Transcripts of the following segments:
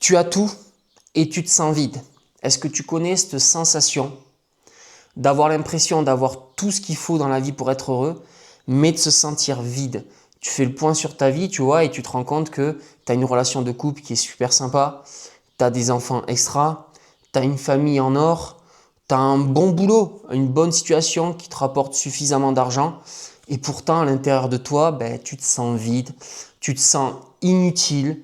Tu as tout et tu te sens vide. Est-ce que tu connais cette sensation d'avoir l'impression d'avoir tout ce qu'il faut dans la vie pour être heureux, mais de se sentir vide? Tu fais le point sur ta vie, tu vois, et tu te rends compte que tu as une relation de couple qui est super sympa, tu as des enfants extra, tu as une famille en or, tu as un bon boulot, une bonne situation qui te rapporte suffisamment d'argent, et pourtant à l'intérieur de toi, tu te sens vide, tu te sens inutile,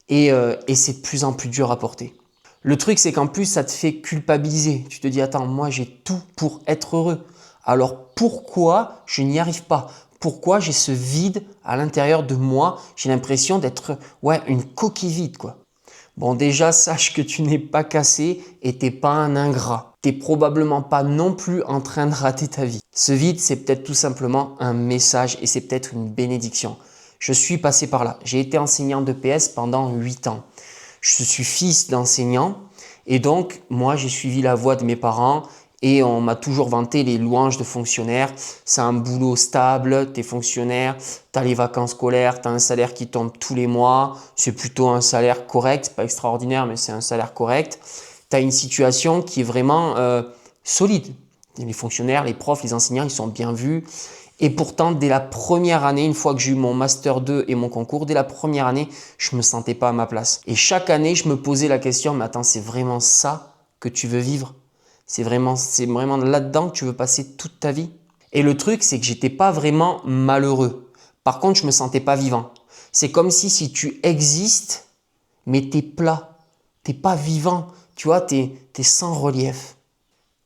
et c'est de plus en plus dur à porter. Le truc, c'est qu'en plus, ça te fait culpabiliser. Tu te dis, attends, moi j'ai tout pour être heureux. Alors pourquoi je n'y arrive pas? Pourquoi j'ai ce vide à l'intérieur de moi? J'ai l'impression d'être une coquille vide, quoi. Bon, déjà, sache que tu n'es pas cassé et t'es pas un ingrat. T'es probablement pas non plus en train de rater ta vie. Ce vide, c'est peut-être tout simplement un message et c'est peut-être une bénédiction. Je suis passé par là. J'ai été enseignant d'EPS pendant 8 ans. Je suis fils d'enseignant et donc moi j'ai suivi la voie de mes parents et on m'a toujours vanté les louanges de fonctionnaires. C'est un boulot stable, tu es fonctionnaire, tu as les vacances scolaires, tu as un salaire qui tombe tous les mois. C'est plutôt un salaire correct, c'est pas extraordinaire mais c'est un salaire correct. Tu as une situation qui est vraiment solide. Les fonctionnaires, les profs, les enseignants, ils sont bien vus. Et pourtant, dès la première année, une fois que j'ai eu mon Master 2 et mon concours, dès la première année, je ne me sentais pas à ma place. Et chaque année, je me posais la question, mais attends, c'est vraiment ça que tu veux vivre? C'est vraiment là-dedans que tu veux passer toute ta vie? Et le truc, c'est que j'étais pas vraiment malheureux. Par contre, je me sentais pas vivant. C'est comme si tu existes, mais t'es plat. T'es pas vivant. Tu vois, t'es sans relief.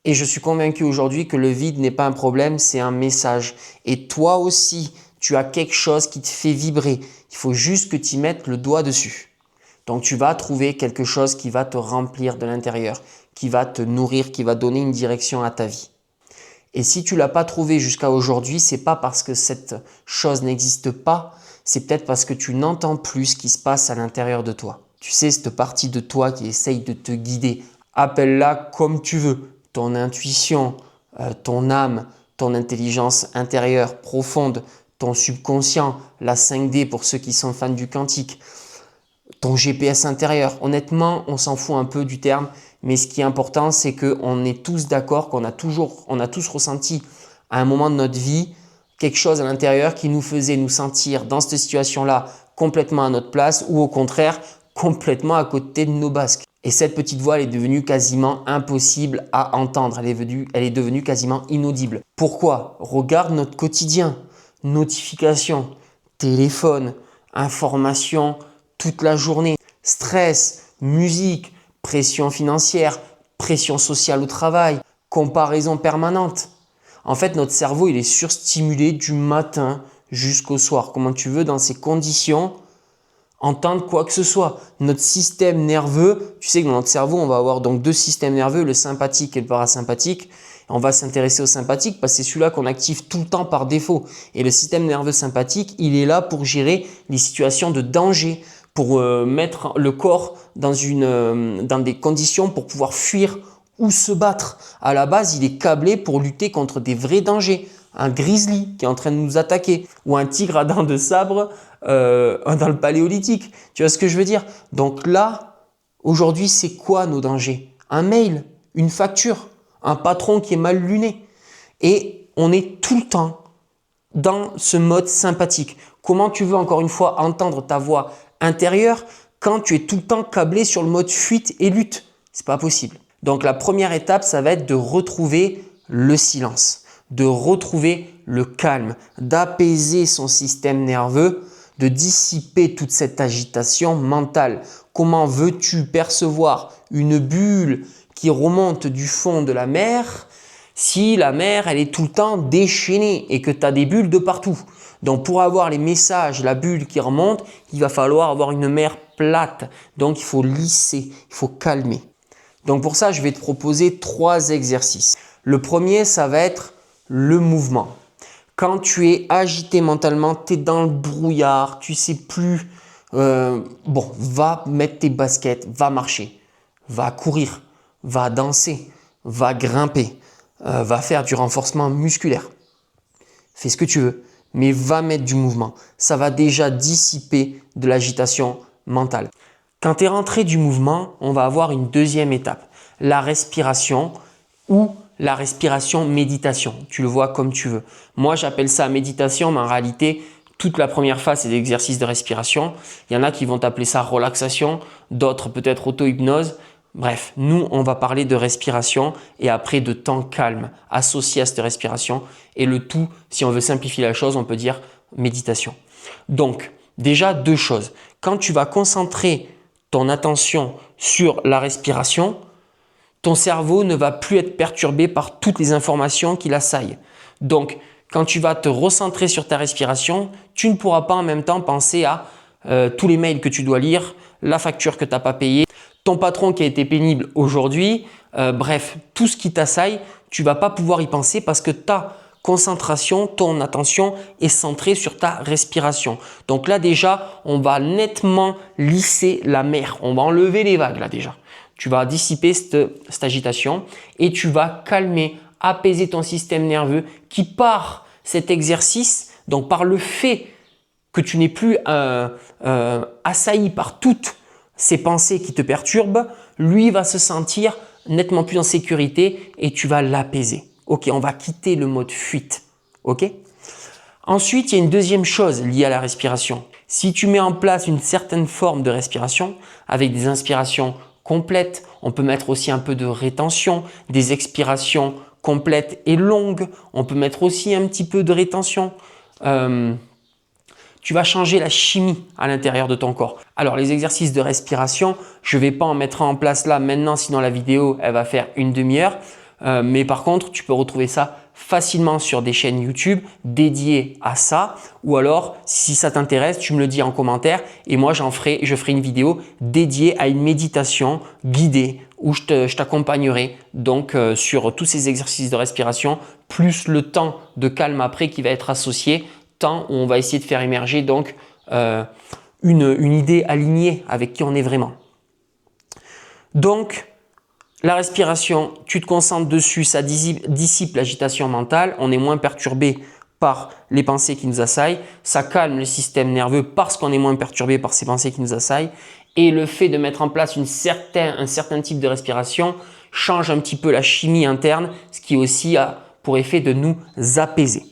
Et je suis convaincu aujourd'hui que le vide n'est pas un problème, c'est un message. Et toi aussi, tu as quelque chose qui te fait vibrer. Il faut juste que tu y mettes le doigt dessus. Donc tu vas trouver quelque chose qui va te remplir de l'intérieur, qui va te nourrir, qui va donner une direction à ta vie. Et si tu l'as pas trouvé jusqu'à aujourd'hui, c'est pas parce que cette chose n'existe pas, c'est peut-être parce que tu n'entends plus ce qui se passe à l'intérieur de toi. Tu sais, cette partie de toi qui essaye de te guider, appelle-la comme tu veux. Ton intuition, ton âme, ton intelligence intérieure profonde, ton subconscient, la 5D pour ceux qui sont fans du quantique, ton GPS intérieur. Honnêtement, on s'en fout un peu du terme, mais ce qui est important, c'est qu'on est tous d'accord, on a tous ressenti à un moment de notre vie quelque chose à l'intérieur qui nous faisait nous sentir dans cette situation-là complètement à notre place ou au contraire complètement à côté de nos basques. Et cette petite voix, elle est devenue quasiment impossible à entendre. Elle est devenue quasiment inaudible. Pourquoi? Regarde notre quotidien. Notifications, téléphone, informations toute la journée. Stress, musique, pression financière, pression sociale au travail, comparaison permanente. En fait, notre cerveau, il est surstimulé du matin jusqu'au soir. Comment tu veux, dans ces conditions, entendre quoi que ce soit. Notre système nerveux, tu sais que dans notre cerveau, on va avoir donc deux systèmes nerveux, le sympathique et le parasympathique. On va s'intéresser au sympathique parce que c'est celui-là qu'on active tout le temps par défaut. Et le système nerveux sympathique, il est là pour gérer les situations de danger, pour mettre le corps dans des conditions pour pouvoir fuir ou se battre. À la base, il est câblé pour lutter contre des vrais dangers. Un grizzly qui est en train de nous attaquer ou un tigre à dents de sabre dans le paléolithique. Tu vois ce que je veux dire? Donc là, aujourd'hui, c'est quoi nos dangers? Un mail, une facture, un patron qui est mal luné. Et on est tout le temps dans ce mode sympathique. Comment tu veux encore une fois entendre ta voix intérieure quand tu es tout le temps câblé sur le mode fuite et lutte? C'est pas possible. Donc la première étape, ça va être de retrouver le silence, de retrouver le calme, d'apaiser son système nerveux, de dissiper toute cette agitation mentale. Comment veux-tu percevoir une bulle qui remonte du fond de la mer si la mer elle est tout le temps déchaînée et que tu as des bulles de partout? Donc pour avoir les messages, la bulle qui remonte, il va falloir avoir une mer plate. Donc il faut lisser, il faut calmer. Donc pour ça, je vais te proposer 3 exercices. Le premier, ça va être le mouvement. Quand tu es agité mentalement, tu es dans le brouillard, tu sais plus, va mettre tes baskets, va marcher, va courir, va danser, va grimper, va faire du renforcement musculaire. Fais ce que tu veux, mais va mettre du mouvement. Ça va déjà dissiper de l'agitation mentale. Quand tu es rentré du mouvement, on va avoir une deuxième étape, la respiration ou la respiration méditation. Tu le vois comme tu veux. Moi, j'appelle ça méditation, mais en réalité, toute la première phase, c'est l'exercice de respiration. Il y en a qui vont appeler ça relaxation, d'autres peut-être auto-hypnose. Bref, nous, on va parler de respiration et après de temps calme associé à cette respiration. Et le tout, si on veut simplifier la chose, on peut dire méditation. Donc, déjà deux choses. Quand tu vas concentrer ton attention sur la respiration, ton cerveau ne va plus être perturbé par toutes les informations qui l'assaillent. Donc, quand tu vas te recentrer sur ta respiration, tu ne pourras pas en même temps penser à tous les mails que tu dois lire, la facture que tu n'as pas payée, ton patron qui a été pénible aujourd'hui, bref, tout ce qui t'assaille, tu ne vas pas pouvoir y penser parce que ta concentration, ton attention est centrée sur ta respiration. Donc là déjà, on va nettement lisser la mer, on va enlever les vagues là déjà. Tu vas dissiper cette agitation et tu vas calmer, apaiser ton système nerveux qui par cet exercice, donc par le fait que tu n'es plus assailli par toutes ces pensées qui te perturbent, lui va se sentir nettement plus en sécurité et tu vas l'apaiser. Ok, on va quitter le mode fuite. Ok. Ensuite, il y a une deuxième chose liée à la respiration. Si tu mets en place une certaine forme de respiration avec des inspirations complètes, on peut mettre aussi un peu de rétention, des expirations complètes et longues, on peut mettre aussi un petit peu de rétention. Tu vas changer la chimie à l'intérieur de ton corps. Alors les exercices de respiration, je ne vais pas en mettre en place là maintenant, sinon la vidéo elle va faire une demi-heure. Mais par contre, tu peux retrouver ça facilement sur des chaînes YouTube dédiées à ça. Ou alors, si ça t'intéresse, tu me le dis en commentaire et moi je ferai une vidéo dédiée à une méditation guidée où je t'accompagnerai donc sur tous ces exercices de respiration, plus le temps de calme après qui va être associé, temps où on va essayer de faire émerger donc une idée alignée avec qui on est vraiment. Donc, la respiration, tu te concentres dessus, ça dissipe l'agitation mentale, on est moins perturbé par les pensées qui nous assaillent, ça calme le système nerveux parce qu'on est moins perturbé par ces pensées qui nous assaillent et le fait de mettre en place un certain type de respiration change un petit peu la chimie interne, ce qui aussi a pour effet de nous apaiser.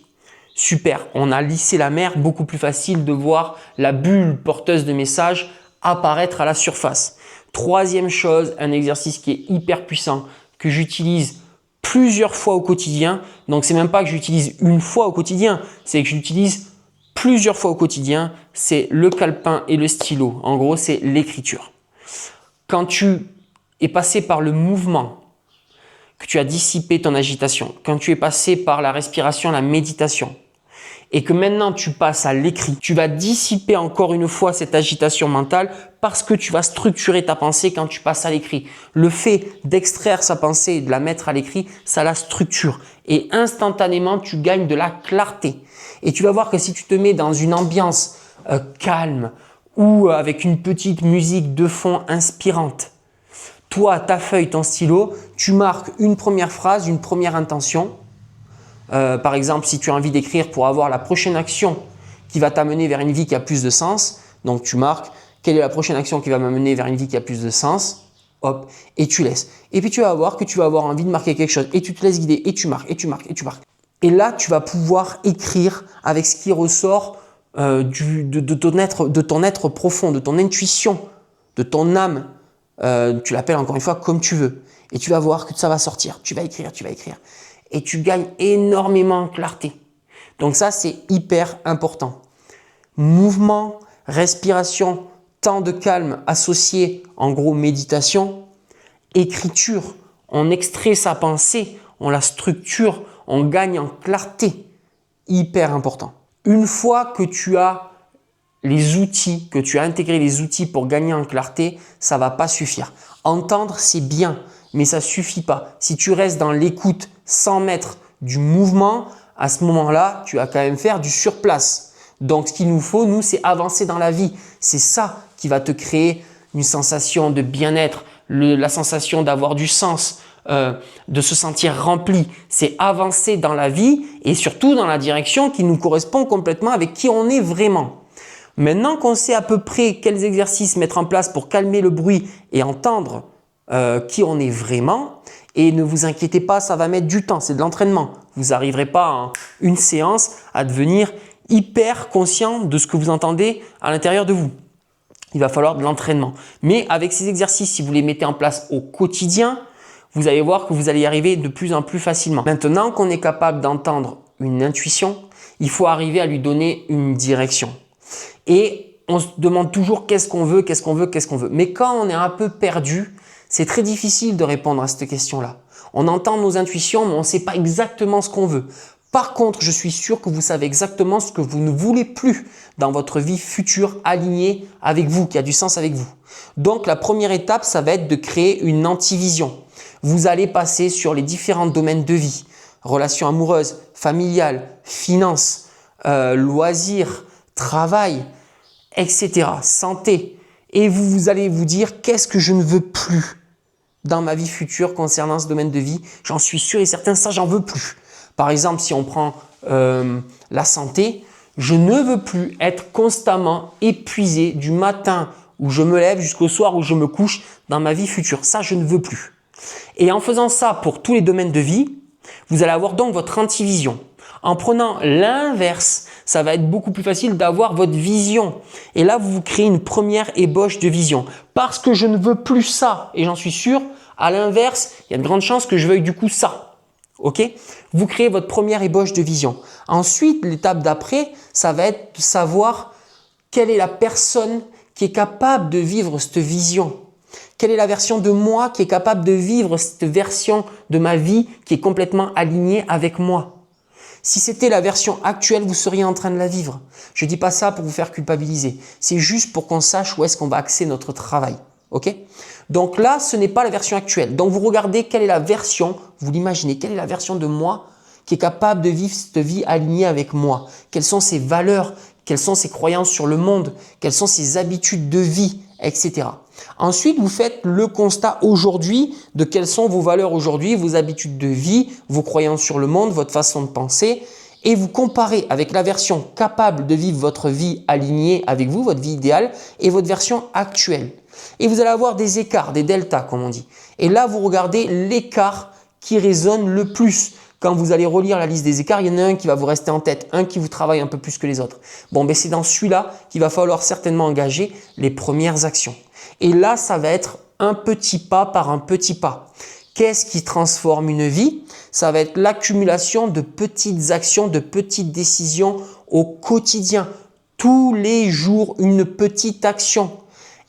Super, on a lissé la mer, beaucoup plus facile de voir la bulle porteuse de messages apparaître à la surface. Troisième chose, un exercice qui est hyper puissant, que j'utilise plusieurs fois au quotidien. Donc, c'est même pas que j'utilise une fois au quotidien, c'est que j'utilise plusieurs fois au quotidien. C'est le calepin et le stylo. En gros, c'est l'écriture. Quand tu es passé par le mouvement, que tu as dissipé ton agitation, quand tu es passé par la respiration, la méditation, et que maintenant tu passes à l'écrit, tu vas dissiper encore une fois cette agitation mentale parce que tu vas structurer ta pensée quand tu passes à l'écrit. Le fait d'extraire sa pensée et de la mettre à l'écrit, ça la structure et instantanément tu gagnes de la clarté. Et tu vas voir que si tu te mets dans une ambiance calme ou avec une petite musique de fond inspirante, toi, ta feuille, ton stylo, tu marques une première phrase, une première intention. Par exemple, si tu as envie d'écrire pour avoir la prochaine action qui va t'amener vers une vie qui a plus de sens, donc tu marques quelle est la prochaine action qui va m'amener vers une vie qui a plus de sens, hop, et tu laisses. Et puis tu vas voir que tu vas avoir envie de marquer quelque chose et tu te laisses guider et tu marques, et tu marques, et tu marques. Et là, tu vas pouvoir écrire avec ce qui ressort de ton être profond, de ton intuition, de ton âme. Tu l'appelles encore une fois comme tu veux. Et tu vas voir que ça va sortir. Tu vas écrire. Et tu gagnes énormément en clarté. Donc ça, c'est hyper important. Mouvement, respiration, temps de calme associé, en gros, méditation, écriture. On extrait sa pensée, on la structure, on gagne en clarté. Hyper important. Une fois que tu as les outils, que tu as intégré les outils pour gagner en clarté, ça ne va pas suffire. Entendre, c'est bien, mais ça ne suffit pas. Si tu restes dans l'écoute sans mettre du mouvement, à ce moment-là, tu vas quand même faire du surplace. Donc, ce qu'il nous faut, nous, c'est avancer dans la vie. C'est ça qui va te créer une sensation de bien-être, la sensation d'avoir du sens, de se sentir rempli. C'est avancer dans la vie et surtout dans la direction qui nous correspond complètement avec qui on est vraiment. Maintenant qu'on sait à peu près quels exercices mettre en place pour calmer le bruit et entendre qui on est vraiment, et ne vous inquiétez pas, ça va mettre du temps, c'est de l'entraînement. Vous n'arriverez pas en une séance à devenir hyper conscient de ce que vous entendez à l'intérieur de vous. Il va falloir de l'entraînement. Mais avec ces exercices, si vous les mettez en place au quotidien, vous allez voir que vous allez y arriver de plus en plus facilement. Maintenant qu'on est capable d'entendre une intuition, il faut arriver à lui donner une direction. Et on se demande toujours qu'est-ce qu'on veut, qu'est-ce qu'on veut, qu'est-ce qu'on veut. Mais quand on est un peu perdu, c'est très difficile de répondre à cette question-là. On entend nos intuitions, mais on ne sait pas exactement ce qu'on veut. Par contre, je suis sûr que vous savez exactement ce que vous ne voulez plus dans votre vie future alignée avec vous, qui a du sens avec vous. Donc, la première étape, ça va être de créer une antivision. Vous allez passer sur les différents domaines de vie, relations amoureuses, familiales, finances, loisirs, travail, etc., santé. Et vous allez vous dire qu'est-ce que je ne veux plus dans ma vie future concernant ce domaine de vie. J'en suis sûr et certain, ça j'en veux plus. Par exemple, si on prend la santé, je ne veux plus être constamment épuisé du matin où je me lève jusqu'au soir où je me couche dans ma vie future. Ça, je ne veux plus. Et en faisant ça pour tous les domaines de vie, vous allez avoir donc votre antivision. En prenant l'inverse, ça va être beaucoup plus facile d'avoir votre vision. Et là, vous créez une première ébauche de vision. Parce que je ne veux plus ça, et j'en suis sûr, à l'inverse, il y a de grandes chances que je veuille du coup ça. Ok? Vous créez votre première ébauche de vision. Ensuite, l'étape d'après, ça va être de savoir quelle est la personne qui est capable de vivre cette vision. Quelle est la version de moi qui est capable de vivre cette version de ma vie qui est complètement alignée avec moi? Si c'était la version actuelle, vous seriez en train de la vivre. Je ne dis pas ça pour vous faire culpabiliser. C'est juste pour qu'on sache où est-ce qu'on va axer notre travail. Ok? Donc là, ce n'est pas la version actuelle. Donc vous regardez quelle est la version, vous l'imaginez, quelle est la version de moi qui est capable de vivre cette vie alignée avec moi? Quelles sont ses valeurs? Quelles sont ses croyances sur le monde? Quelles sont ses habitudes de vie? Etc. Ensuite, vous faites le constat aujourd'hui de quelles sont vos valeurs aujourd'hui, vos habitudes de vie, vos croyances sur le monde, votre façon de penser, et vous comparez avec la version capable de vivre votre vie alignée avec vous, votre vie idéale, et votre version actuelle. Et vous allez avoir des écarts, des deltas comme on dit. Et là, vous regardez l'écart qui résonne le plus. Quand vous allez relire la liste des écarts, il y en a un qui va vous rester en tête, un qui vous travaille un peu plus que les autres. Bon, ben c'est dans celui-là qu'il va falloir certainement engager les premières actions. Et là, ça va être un petit pas par un petit pas. Qu'est-ce qui transforme une vie? Ça va être l'accumulation de petites actions, de petites décisions au quotidien. Tous les jours, une petite action.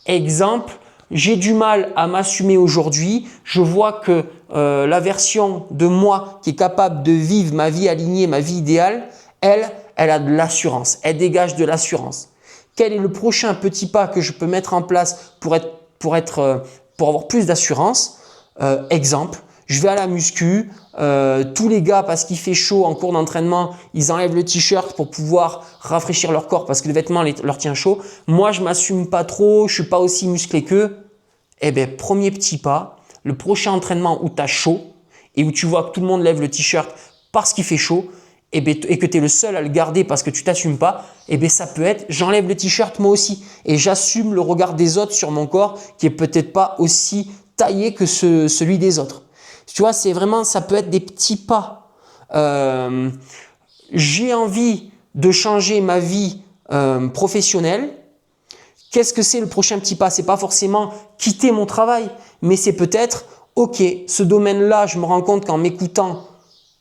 Exemple, j'ai du mal à m'assumer aujourd'hui. Je vois que la version de moi qui est capable de vivre ma vie alignée, ma vie idéale, elle a de l'assurance. Elle dégage de l'assurance. Quel est le prochain petit pas que je peux mettre en place pour avoir plus d'assurance? Exemple, je vais à la muscu, tous les gars, parce qu'il fait chaud en cours d'entraînement, ils enlèvent le t-shirt pour pouvoir rafraîchir leur corps parce que le vêtement leur tient chaud. Moi, je m'assume pas trop, je suis pas aussi musclé qu'eux. Eh bien, premier petit pas, le prochain entraînement où tu as chaud et où tu vois que tout le monde lève le t-shirt parce qu'il fait chaud, et que tu es le seul à le garder parce que tu t'assumes pas, et bien ça peut être j'enlève le t-shirt moi aussi et j'assume le regard des autres sur mon corps qui est peut-être pas aussi taillé que celui des autres. Tu vois, c'est vraiment, ça peut être des petits pas. J'ai envie de changer ma vie professionnelle. Qu'est-ce que c'est le prochain petit pas? C'est pas forcément quitter mon travail, mais c'est peut-être ok, ce domaine-là, je me rends compte qu'en m'écoutant,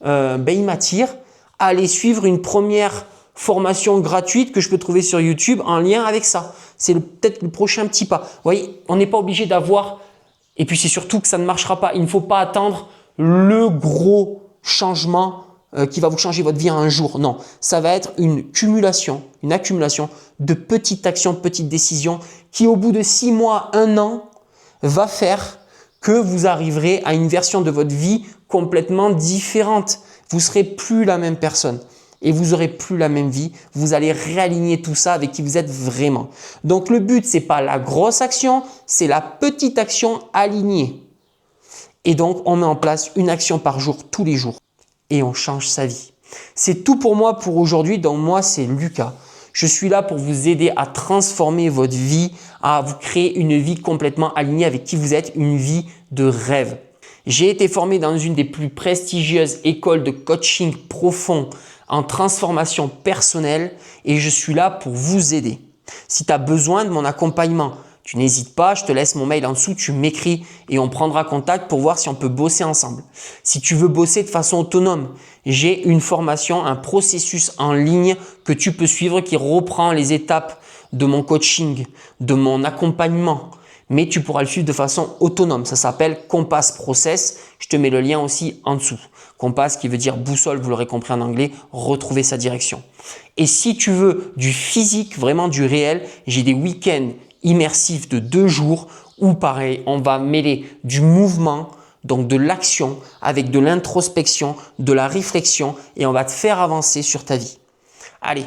il m'attire. Aller suivre une première formation gratuite que je peux trouver sur YouTube en lien avec ça. C'est peut-être le prochain petit pas. Vous voyez, on n'est pas obligé d'avoir, et puis c'est surtout que ça ne marchera pas. Il ne faut pas attendre le gros changement qui va vous changer votre vie en un jour. Non, ça va être une accumulation de petites actions, de petites décisions qui au bout de 6 mois, 1 an, va faire que vous arriverez à une version de votre vie complètement différente. Vous ne serez plus la même personne et vous n'aurez plus la même vie. Vous allez réaligner tout ça avec qui vous êtes vraiment. Donc, le but, ce n'est pas la grosse action, c'est la petite action alignée. Et donc, on met en place une action par jour, tous les jours, et on change sa vie. C'est tout pour moi pour aujourd'hui. Donc, moi, c'est Lucas. Je suis là pour vous aider à transformer votre vie, à vous créer une vie complètement alignée avec qui vous êtes, une vie de rêve. J'ai été formé dans une des plus prestigieuses écoles de coaching profond en transformation personnelle et je suis là pour vous aider. Si tu as besoin de mon accompagnement, tu n'hésites pas, je te laisse mon mail en dessous, tu m'écris et on prendra contact pour voir si on peut bosser ensemble. Si tu veux bosser de façon autonome, j'ai une formation, un processus en ligne que tu peux suivre qui reprend les étapes de mon coaching, de mon accompagnement, mais tu pourras le suivre de façon autonome. Ça s'appelle Compass Process. Je te mets le lien aussi en dessous. Compass qui veut dire boussole, vous l'aurez compris en anglais, retrouver sa direction. Et si tu veux du physique, vraiment du réel, j'ai des week-ends immersifs de 2 jours où pareil, on va mêler du mouvement, donc de l'action avec de l'introspection, de la réflexion et on va te faire avancer sur ta vie. Allez,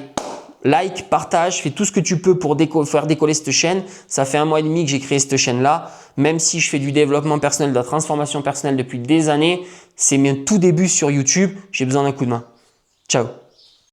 like, partage, fais tout ce que tu peux pour faire décoller cette chaîne. Ça fait 1 mois et demi que j'ai créé cette chaîne-là. Même si je fais du développement personnel, de la transformation personnelle depuis des années, c'est mon tout début sur YouTube. J'ai besoin d'un coup de main. Ciao.